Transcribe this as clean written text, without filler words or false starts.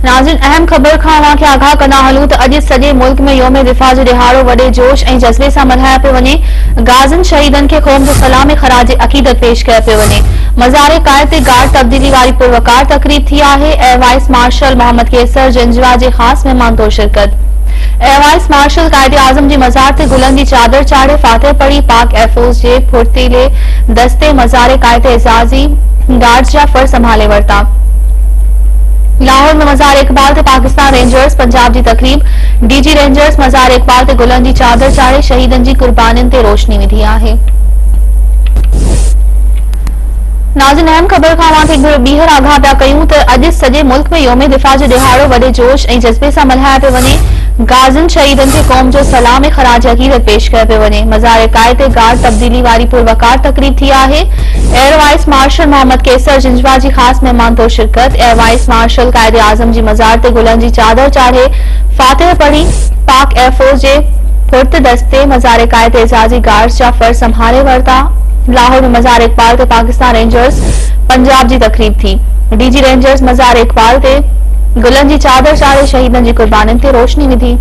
नाज़रीन, अहम ख़बर खां अव्हांखे आगाह कंदा हलूं त अॼु सॼे मुल्क में योम दिफ़ा जो ॾिहाड़ो वॾे जोश ऐं जज़्बे सां मल्हायो पियो वञे। गाज़िन शहीदनि खे क़ौम जो सलाम ऐं ख़राज अक़ीदत पेश कयो पियो वञे। मज़ार कायद ते गार्ड तब्दीली वारी पुरवकार तक़रीब थी आहे। Air vice marshal Mohammad Kaiser जिंजवा जे ख़ासि महिमान तौर शिरकत। एयर वाइस मार्शल कायदे आज़म जी मज़ार ते गुलनि जी चादर चाढ़े फातिह पढ़ी पाक एयरफोर्स जे फुर्तीले दस्ते मज़ार कायद एज़ाज़ी गार्ड्स जा फर्ज़ संभाले वरिता। लाहौर में मज़ार इकबाल ते पाकिस्तान रेंजर्स पंजाब जी तकरीब। डीजी रेंजर्स मज़ार इकबाल ते गुलनि जी चादर चाढ़े शहीदनि जी कुर्बानियुनि ते रोशनी विधी आहे। नाज़रीन, अहम ख़बर खां अव्हांखे ॿीहर आगाह पिया कयूं त अॼु सॼे मुल्क में योम दिफ़ा जो ॾिहाड़ो वॾे जोश ऐं जज़्बे सां मल्हायो पियो वञे। गाज़िन शहीदनि खे क़ौम जो सलाम ऐं ख़राज अक़ीदत पेश कयो पियो वञे। मज़ार कायद ते गार्ड तब्दीली वारी पुरवकार तक़रीब थी आहे। Air vice marshal Mohammad Kaiser जिंजवा जी ख़ासि महिमान तौर शिरकत। एयर वाइस मार्शल कायदे आज़म जी मज़ार ते गुलनि जी चादर चाढ़े फातिह पढ़ी पाक एयरफोर्स जे फुर्त दस्ते मज़ार कायद एज़ाज़ी गार्ड्स जा फर्ज़ संभाले वरिता। लाहौर में मज़ार इकबाल ते पाकिस्तान रेंजर्स पंजाब जी तकरीब थी। डीजी रेंजर्स मज़ार इकबाल ते गुलनि जी चादर चाढ़े शहीदनि जी कुर्बानियुनि ते रोशनी विधी।